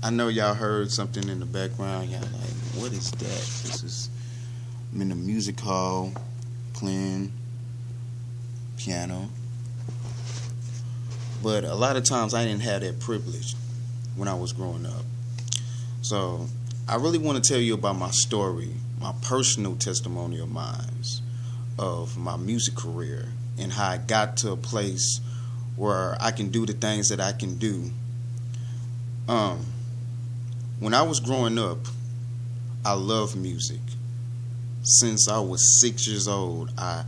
I know y'all heard something in the background. Y'all like, what is that? This is, I'm in the music hall playing piano. But a lot of times I didn't have that privilege when I was growing up. So I really want to tell you about my story, my personal testimony of mine of my music career and how I got to a place where I can do the things that I can do. When I was growing up, I loved music. Since I was 6 years old, I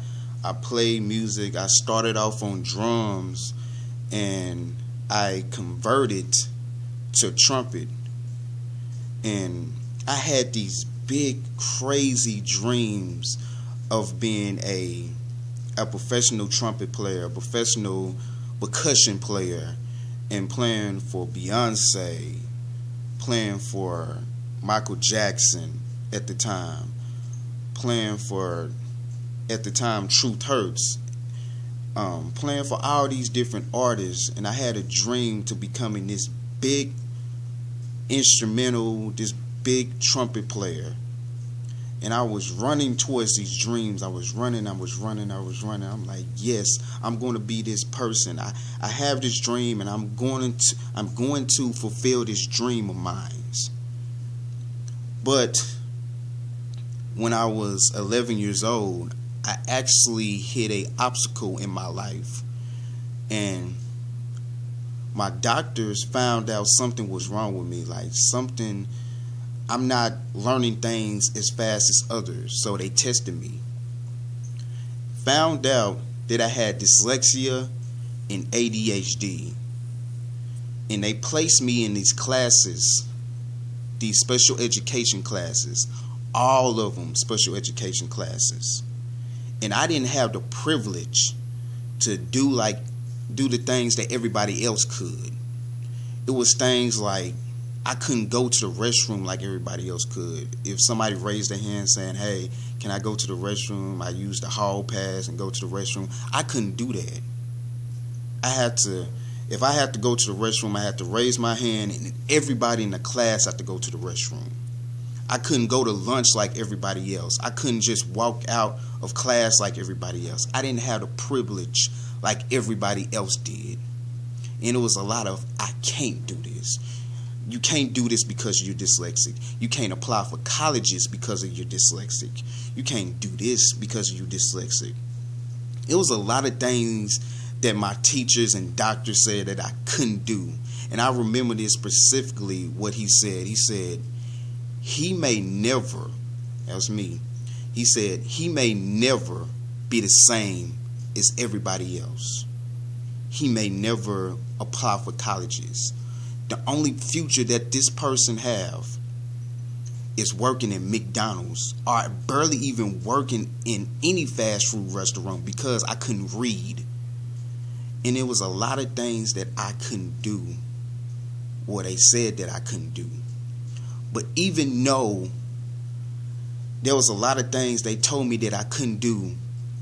played music. I started off on drums and I converted to trumpet. And I had these big, crazy dreams of being a professional trumpet player, a professional percussion player, and playing for Beyonce, playing for Michael Jackson at the time, playing for, at the time, Truth Hurts, playing for all these different artists. And I had a dream to becoming this big instrumental, this big trumpet player. And I was running towards these dreams. I was running. I'm like, yes, I'm going to be this person. I have this dream, and I'm going to fulfill this dream of mine. But when I was 11 years old, I actually hit an obstacle in my life, and my doctors found out something was wrong with me, like something. I'm not learning things as fast as others, so they tested me. Found out that I had dyslexia and ADHD. And they placed me in these classes, these special education classes, all of them special education classes. And I didn't have the privilege to do the things that everybody else could. It was things like I couldn't go to the restroom like everybody else could. If somebody raised their hand saying, hey, can I go to the restroom? I use the hall pass and go to the restroom. I couldn't do that. If I had to go to the restroom, I had to raise my hand, and everybody in the class had to go to the restroom. I couldn't go to lunch like everybody else. I couldn't just walk out of class like everybody else. I didn't have the privilege like everybody else did. And it was a lot of, I can't do this. You can't do this because you're dyslexic. You can't apply for colleges because of you're dyslexic. You can't do this because you're dyslexic. It was a lot of things that my teachers and doctors said that I couldn't do. And I remember this specifically, what he said. He said, he may never, that was me, he said, he may never be the same as everybody else. He may never apply for colleges. The only future that this person have is working at McDonald's, or barely even working in any fast food restaurant, because I couldn't read. And it was a lot of things that I couldn't do, or they said that I couldn't do. But even though there was a lot of things they told me that I couldn't do,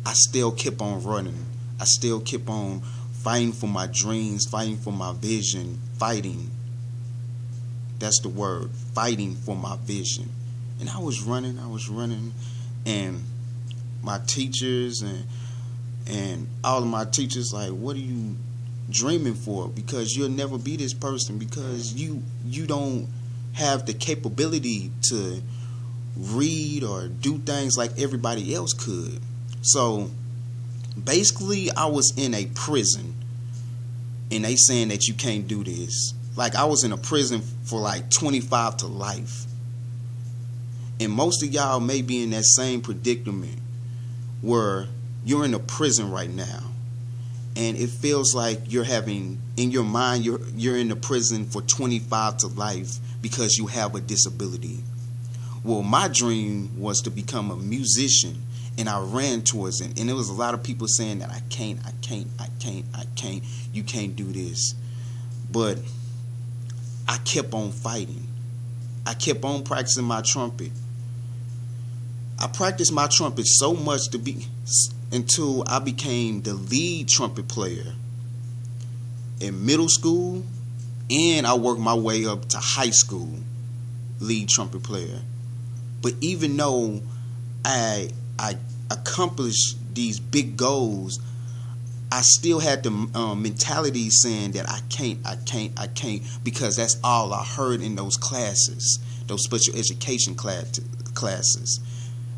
I still kept on running. I still kept on fighting for my dreams, fighting for my vision, fighting. That's the word, fighting for my vision. And I was running, and my teachers and all of my teachers like, what are you dreaming for? Because you'll never be this person, because you don't have the capability to read or do things like everybody else could. So basically I was in a prison, and they saying that you can't do this. Like, I was in a prison for like 25 to life. And most of y'all may be in that same predicament where you're in a prison right now, and it feels like you're having, in your mind, you're in the prison for 25 to life because you have a disability. Well, my dream was to become a musician, and I ran towards it. And there was a lot of people saying that I can't, you can't do this. But I kept on fighting. I kept on practicing my trumpet. I practiced my trumpet so much until I became the lead trumpet player in middle school And I worked my way up to high school lead trumpet player. But even though I accomplished these big goals, I still had the mentality saying that I can't, because that's all I heard in those classes, those special education classes.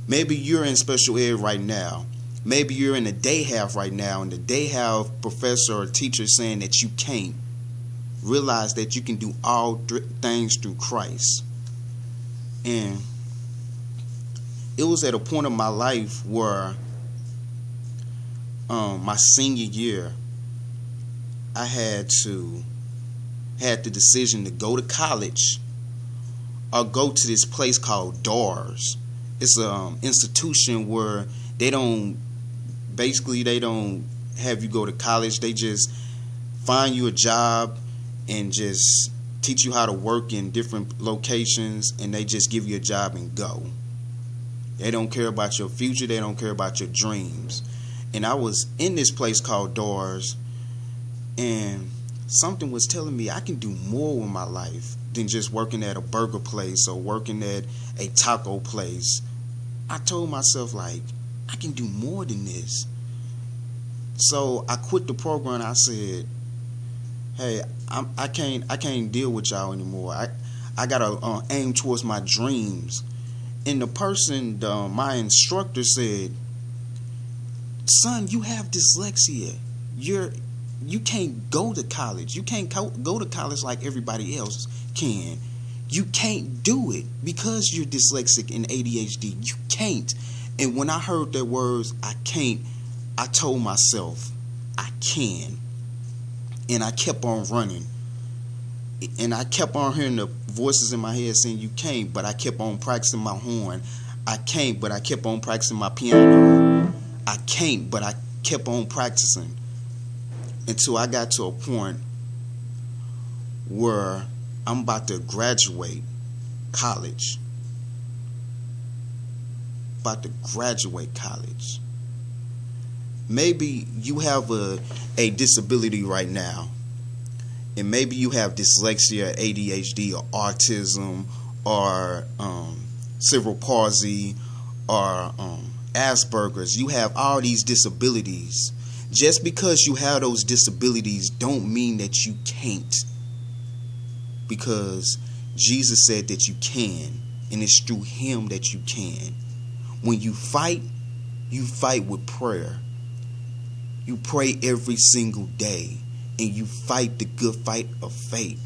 Maybe you're in special ed right now. Maybe you're in the day half right now, and the day half professor or teacher saying that you can't. Realize that you can do all things through Christ. And it was at a point of my life where my senior year, I had the decision to go to college or go to this place called DARS. It's an institution where they don't have you go to college. They just find you a job and just teach you how to work in different locations, and they just give you a job and go. They don't care about your future. They don't care about your dreams. And I was in this place called DARS, and something was telling me I can do more with my life than just working at a burger place or working at a taco place. I told myself, like, I can do more than this. So I quit the program. I said, hey, I can't deal with y'all anymore. I gotta aim towards my dreams. And the person, my instructor said, son, you have dyslexia. You can't go to college. You can't go to college like everybody else can. You can't do it because you're dyslexic and ADHD. You can't. And when I heard the words, I can't, I told myself, I can. And I kept on running. And I kept on hearing the voices in my head saying, you can't, but I kept on practicing my horn. I can't, but I kept on practicing my piano. I can't, but I kept on practicing until I got to a point where I'm about to graduate college. About to graduate college. Maybe you have a disability right now. And maybe you have dyslexia, ADHD, or autism, or cerebral palsy, or Asperger's. You have all these disabilities. Just because you have those disabilities don't mean that you can't. Because Jesus said that you can, and it's through him that you can. When you fight with prayer. You pray every single day, and you fight the good fight of faith.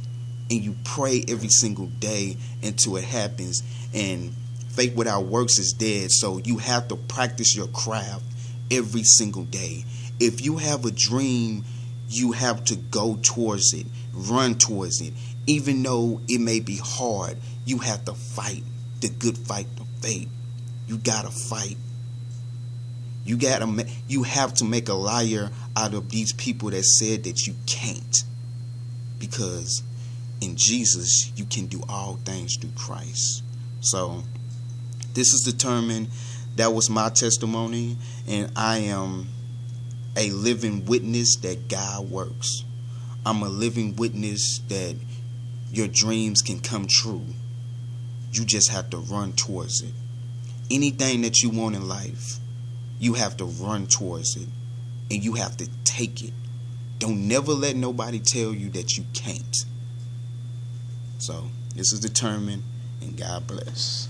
And you pray every single day until it happens. And faith without works is dead. So you have to practice your craft every single day. If you have a dream, you have to go towards it, run towards it. Even though it may be hard, you have to fight the good fight of faith. You gotta fight. You have to make a liar out of these people that said that you can't. Because in Jesus, you can do all things through Christ. So this is determined. That was my testimony, and I am a living witness that God works. I'm a living witness that your dreams can come true. You just have to run towards it. Anything that you want in life, you have to run towards it, and you have to take it. Don't never let nobody tell you that you can't. So this is determined, and God bless.